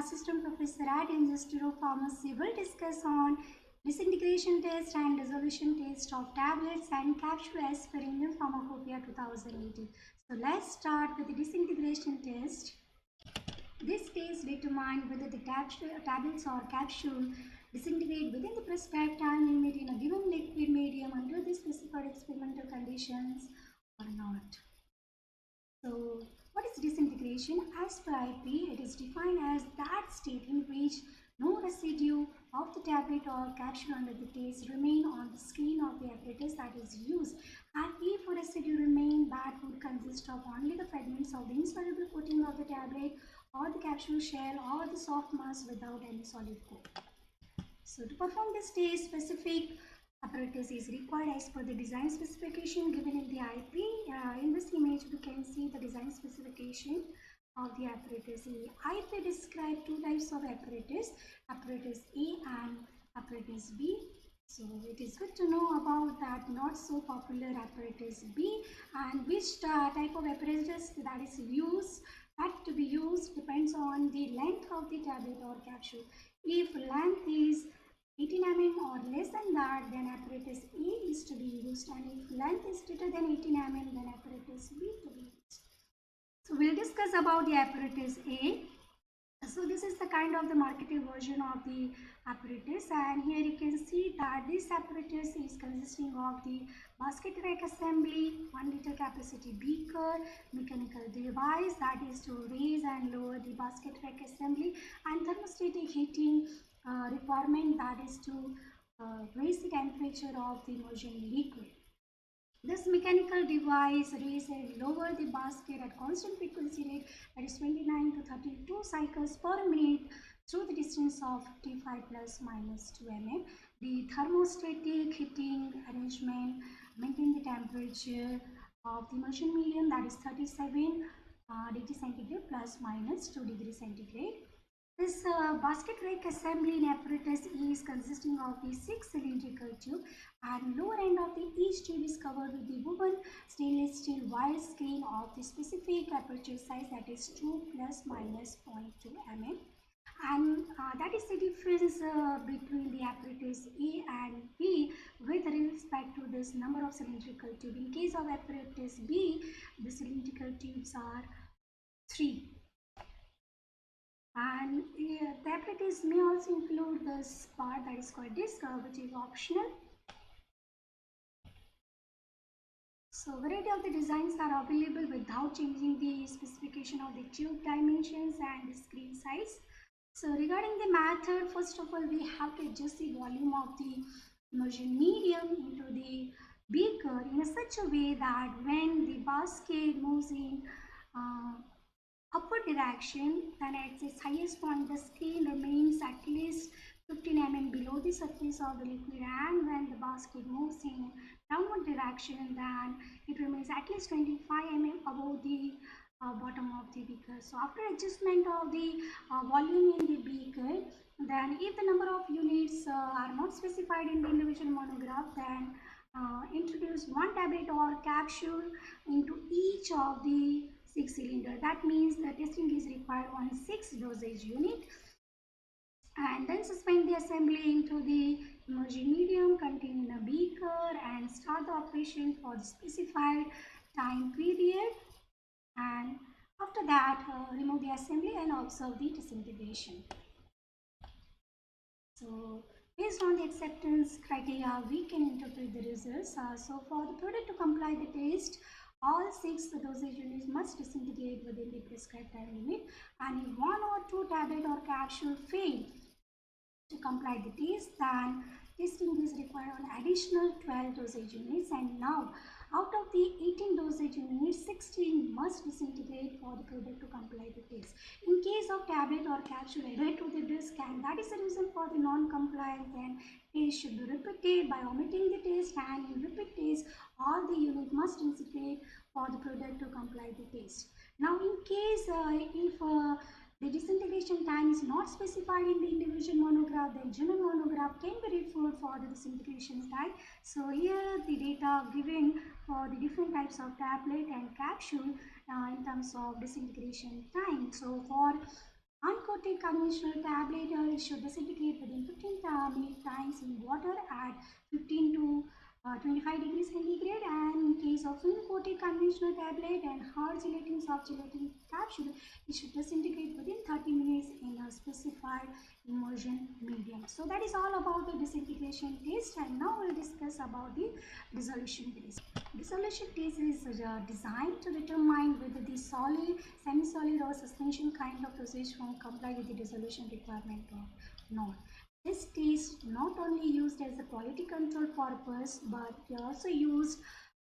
assistant professor at Institute of Pharmacy, will discuss on disintegration test and dissolution test of tablets and capsule as per Indian Pharmacopoeia 2018. So let's start with the disintegration test. This test determines whether the tablets or capsule disintegrate within the prescribed time limit in a given liquid medium under the specified experimental conditions or not. So, what is disintegration? As per IP, it is defined as that state in which no residue of the tablet or capsule under the test remain on the screen of the apparatus that is used, and if a residue remain, that would consist of only the fragments of the insoluble coating of the tablet or the capsule shell or the soft mass without any solid coat. So to perform this test, specific apparatus is required as per the design specification given in the IP. In this image, we can see the design specification of the apparatus. The IP describes two types of apparatus A and apparatus B. So it is good to know about that not so popular apparatus B, and which type of apparatus that is used, that to be used depends on the length of the tablet or capsule. If length is 18 mm or less than that, then apparatus A is to be used, and if length is greater than 18 mm, then apparatus B to be used. So we'll discuss about the apparatus A. So this is the kind of the marketed version of the apparatus, and here you can see that this apparatus is consisting of the basket rack assembly, 1 liter capacity beaker, mechanical device that is to raise and lower the basket rack assembly, and thermostatic heating requirement that is to raise the temperature of the immersion liquid. This mechanical device raises and lower the basket at constant frequency rate, that is 29 to 32 cycles per minute through the distance of 55 plus minus 2 mm. The thermostatic heating arrangement maintain the temperature of the immersion medium, that is 37 degrees centigrade plus minus 2 degrees centigrade. This basket rack assembly in apparatus is consisting of the 6 cylindrical tube, and lower end of the each tube is covered with the woven stainless steel wire screen of the specific aperture size, that is 2 plus minus 0.2 mm. And that is the difference between the apparatus A and B with respect to this number of cylindrical tube. In case of apparatus B, the cylindrical tubes are 3. And the apparatus may also include this part that is called disc, which is optional. So variety of the designs are available without changing the specification of the tube dimensions and the screen size. So regarding the method, first of all, we have to adjust the volume of the immersion medium into the beaker in such a way that when the basket moves in upward direction, then at its highest point the screen remains at least 15 mm below the surface of the liquid, and when the basket moves in downward direction, then it remains at least 25 mm above the bottom of the beaker. So after adjustment of the volume in the beaker, then if the number of units are not specified in the individual monograph, then introduce one tablet or capsule into each of the 6 cylinders. That means the testing is required on 6 dosage unit, and then suspend the assembly into the immersion medium containing a beaker and start the operation for the specified time period, and after that remove the assembly and observe the disintegration. So based on the acceptance criteria, we can interpret the results. So for the product to comply the test, all 6 dosage units must disintegrate within the prescribed time limit, and if 1 or 2 tablet or capsule fail to comply the test, then testing is required on additional 12 dosage units, and now out of the 18 dosage units, 16 must disintegrate for the product to comply the test. In case of tablet or capsule added to the disc, and that is the reason for the non-compliance, then test should be repeated by omitting the test, and in repeat test all the unit must disintegrate for the product to comply the test. Now in case if the disintegration time is not specified in the individual monograph, then general monograph can be referred for the disintegration time. So here the data given for the different types of tablet and capsule in terms of disintegration time. So for Uncoated conventional tablet should disintegrate within 15 minute times in water at 15 to 25 degrees centigrade, and in case of uncoated conventional tablet and hard gelatin, soft gelatin capsule, it should disintegrate within 30 minutes in a specified immersion medium. So that is all about the disintegration test, and now we'll discuss about the dissolution test. Dissolution test is designed to determine whether the solid, semi-solid or suspension kind of dosage form comply with the dissolution requirement or not. This test not only used as a quality control purpose, but also used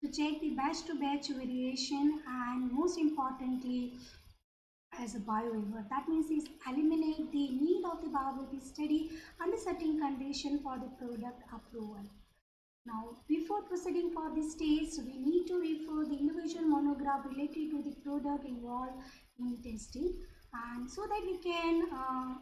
to check the batch to batch variation, and most importantly as a bioweaver. That means is eliminate the need of the bioavailability study under certain condition for the product approval. Now, before proceeding for this test, we need to refer the individual monograph related to the product involved in testing, and so that we can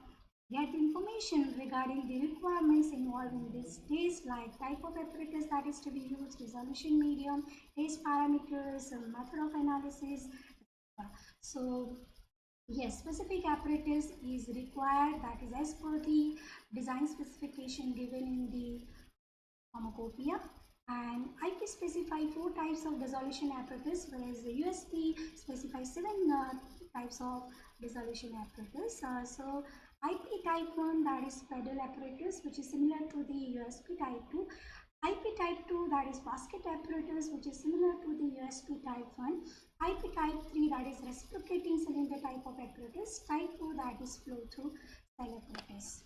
get the information regarding the requirements involved in this test, like type of apparatus that is to be used, dissolution medium, test parameters, method of analysis. So yes, specific apparatus is required, that is as per the design specification given in the pharmacopoeia, and IP specify 4 types of dissolution apparatus, whereas the USP specifies 7 types of dissolution apparatus. So IP type 1, that is pedal apparatus, which is similar to the USP type 2. IP type 2, that is basket apparatus, which is similar to the USP type 1. IP type 3, that is reciprocating cylinder type of apparatus. Type 2, that is flow through cell apparatus.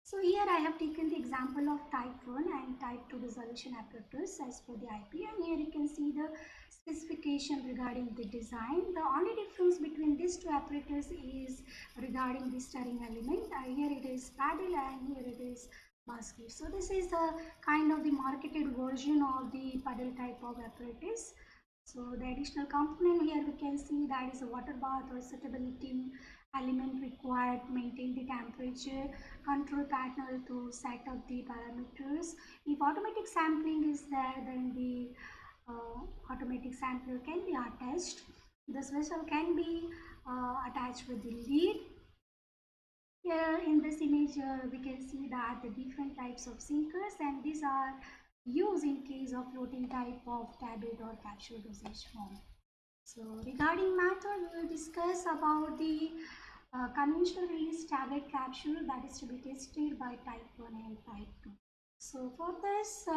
So here I have taken the example of type 1 and type 2 dissolution apparatus as per the IP, and here you can see the specification regarding the design. The only difference between these two apparatus is regarding the stirring element. Here it is paddle and here it is basket. So this is the kind of the marketed version of the paddle type of apparatus. So the additional component here we can see that is a water bath or suitability element required to maintain the temperature, control panel to set up the parameters. If automatic sampling is there, then the automatic sampler can be attached. This vessel can be attached with the lead. Here in this image we can see that the different types of sinkers, and these are used in case of floating type of tablet or capsule dosage form. So regarding method, we will discuss about the conventional release tablet capsule that is to be tested by type 1 and type 2. So for this,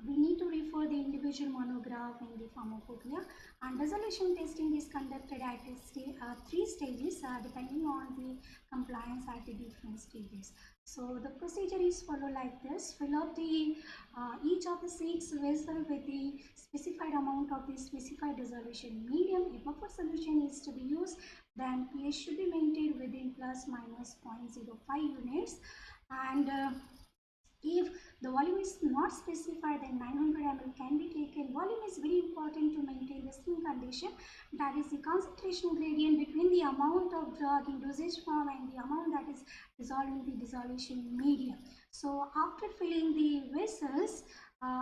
we need to refer the individual monograph in the pharmacopoeia, and dissolution testing is conducted at 3 stages depending on the compliance at the different stages. So the procedure is followed like this. Fill up the each of the 6 vessels with the specified amount of the specified dissolution medium. If buffer solution is to be used, then pH should be maintained within plus minus 0.05 units, and if the volume is not specified, then 900 ml can be taken. Volume is very important to maintain the same condition, that is the concentration gradient between the amount of drug in dosage form and the amount that is dissolved in the dissolution medium. So after filling the vessels,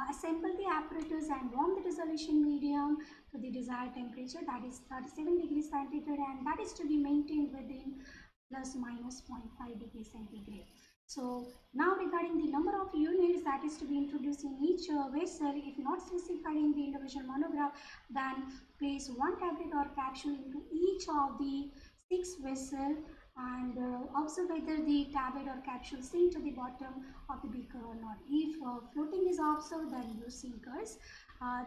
assemble the apparatus and warm the dissolution medium to the desired temperature, that is 37 degrees centigrade, and that is to be maintained within plus minus 0.5 degrees centigrade. So now regarding the number of units that is to be introduced in each vessel, if not specified in the individual monograph, then place 1 tablet or capsule into each of the 6 vessels, and observe whether the tablet or capsule sink to the bottom of the beaker or not. If floating is observed, then use sinkers.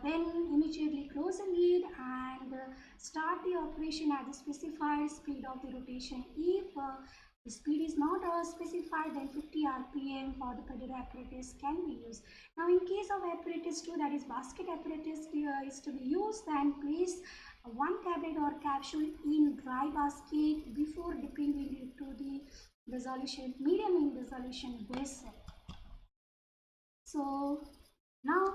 Then immediately close the lid and start the operation at the specified speed of the rotation. If the speed is not specified, then 50 rpm for the pedal apparatus can be used. Now in case of apparatus 2, that is basket apparatus is to be used, then place 1 tablet or capsule in dry basket before dipping it into the dissolution medium in dissolution vessel. So now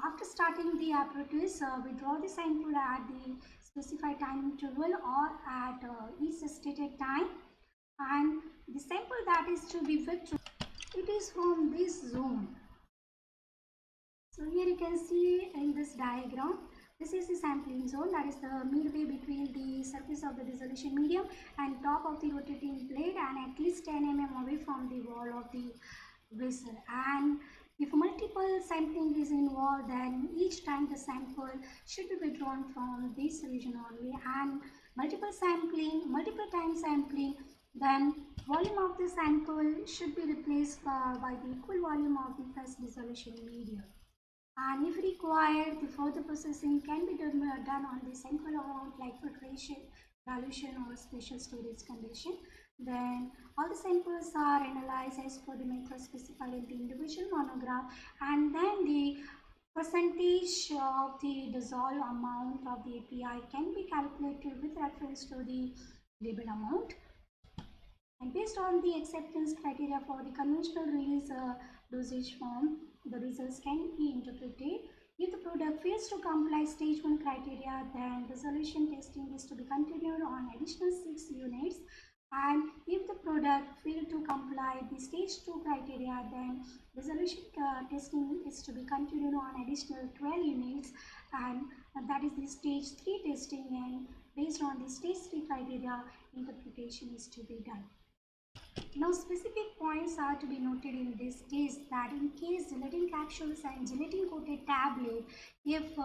after starting the apparatus, we draw the sample at the specified time interval or at each stated time, and the sample that is to be withdrawn, it is from this zone. So here you can see in this diagram This is the sampling zone, that is the midway between the surface of the dissolution medium and top of the rotating blade, and at least 10 mm away from the wall of the vessel. And if multiple sampling is involved, then each time the sample should be withdrawn from this region only, and multiple time sampling, then volume of the sample should be replaced by the equal volume of the first dissolution medium. And if required, the further processing can be done on the sample amount like filtration, dilution or special storage condition. Then all the samples are analyzed as per the method specified in the individual monograph, and then the percentage of the dissolved amount of the API can be calculated with reference to the label amount. And based on the acceptance criteria for the conventional release dosage form, the results can be interpreted. If the product fails to comply stage 1 criteria, then dissolution testing is to be continued on additional 6 units. And if the product failed to comply the stage 2 criteria, then dissolution testing is to be continued on additional 12 units, and that is the stage 3 testing, and based on the stage 3 criteria, interpretation is to be done. Now, specific points are to be noted in this case, that in case gelatin capsules and gelatin coated tablet, if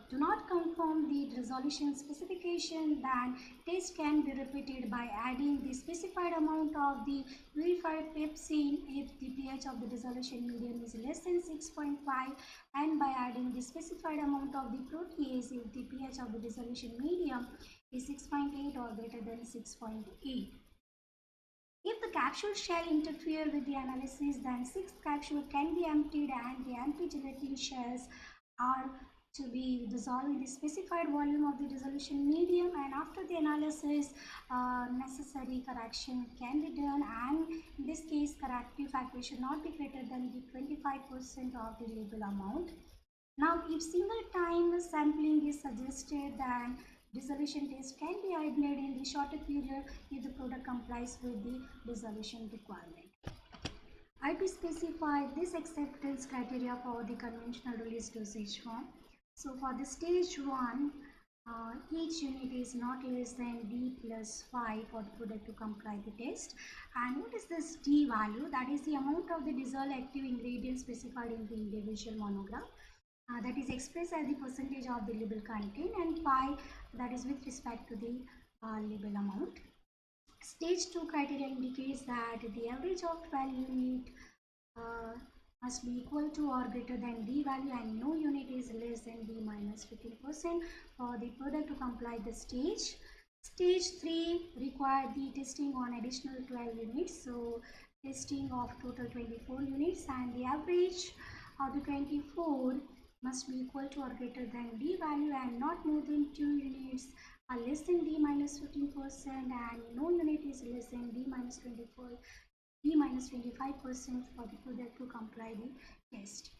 do not conform the dissolution specification, then test can be repeated by adding the specified amount of the purified pepsin if the pH of the dissolution medium is less than 6.5, and by adding the specified amount of the protease if the pH of the dissolution medium is 6.8 or greater than 6.8. If the capsule shell interfere with the analysis, then 6 capsule can be emptied and the empty gelatin shells are to be dissolved in the specified volume of the dissolution medium, and after the analysis necessary correction can be done, and in this case corrective factor should not be greater than the 25% of the label amount. Now, if single time sampling is suggested, then dissolution test can be applied in the shorter period if the product complies with the dissolution requirement. IP specify this acceptance criteria for the conventional release dosage form. So for the stage 1, each unit is not less than D plus 5 for the product to comply the test. And what is this D value? That is the amount of the dissolved active ingredient specified in the individual monograph. That is expressed as the percentage of the label content, and pi, that is with respect to the label amount. Stage 2 criteria indicates that the average of 12 unit must be equal to or greater than D value, and no unit is less than D minus 15% for the product to comply the stage. Stage 3 require the testing on additional 12 units, so testing of total 24 units, and the average of the 24 must be equal to or greater than D value, and not more than 2 units are less than D minus 15%, and no unit is less than D minus 24, D minus 25% for the product to comply the test.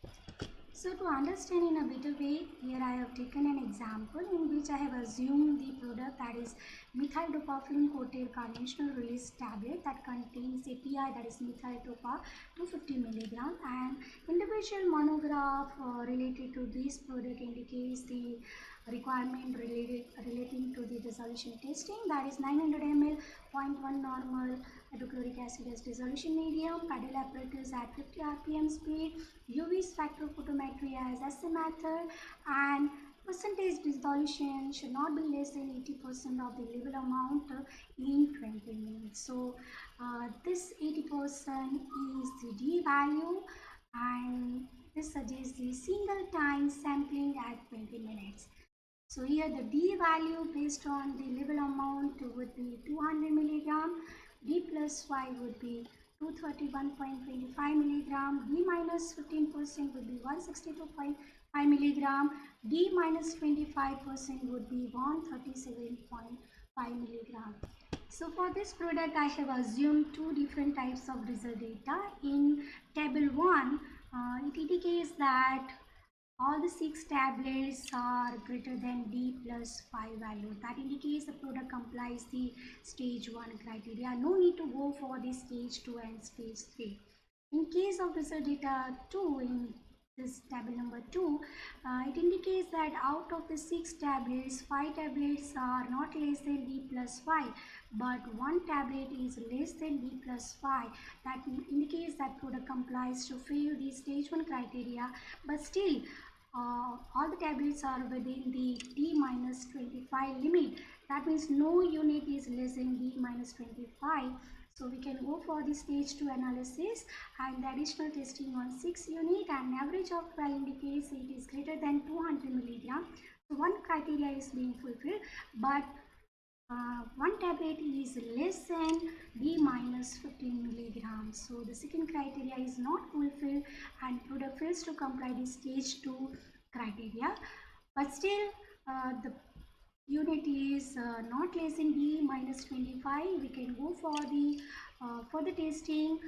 So to understand in a better way, here I have taken an example in which I have assumed the product, that is methyl dopafilm coated conventional release tablet that contains API, that is methyl dopa 250 mg, and individual monograph related to this product indicates the requirement relating to the dissolution testing, that is 900 ml 0.1 normal hydrochloric acid as dissolution medium, pedal apparatus at 50 rpm speed, UV spectrophotometry as SA method, and percentage dissolution should not be less than 80% of the label amount in 20 minutes. So this 80% is the D value, and this suggests the single time sampling at 20 minutes. So here the D value based on the label amount would be 200 milligram, D plus 5 would be 231.25 milligram, D minus 15% would be 162.5 milligram, D minus 25% would be 137.5 milligram. So for this product, I have assumed two different types of result data. In table 1, it indicates that all the 6 tablets are greater than D plus 5 value. That indicates the product complies the stage 1 criteria. No need to go for the stage 2 and stage 3. In case of result data 2, in this table number 2, it indicates that out of the 6 tablets, 5 tablets are not less than D plus 5, but 1 tablet is less than D plus 5. That indicates that product complies to fill the stage 1 criteria, but still all the tablets are within the D minus 25 limit. That means no unit is less than D minus 25. So we can go for the stage 2 analysis and the additional testing on 6 unit, and average of 12 indicates it is greater than 200 milligram. So one criteria is being fulfilled, but one tablet is less than D minus 15 milligrams. So the second criteria is not fulfilled and product fails to comply the stage 2 criteria. But still the unit is not less than D minus 25. We can go for the further testing,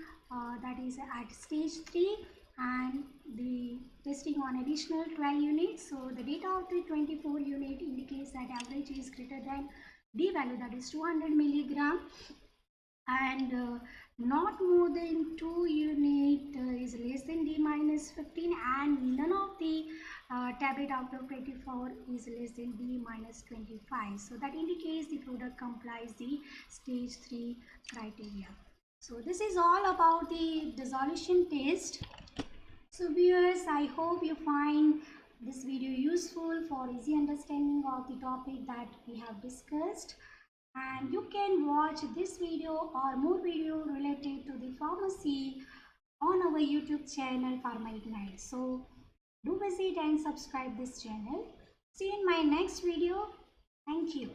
that is at stage 3, and the testing on additional 12 units. So the data of the 24 unit indicates that average is greater than D value, that is 200 milligram, and not more than 2 unit is less than D minus 15, and none of the tablet out of 24 is less than D minus 25. So that indicates the product complies the stage 3 criteria. So this is all about the dissolution test. So viewers, I hope you find this video useful for easy understanding of the topic that we have discussed. And you can watch this video or more video related to the pharmacy on our YouTube channel Pharma Ignite. So do visit and subscribe this channel. See you in my next video. Thank you.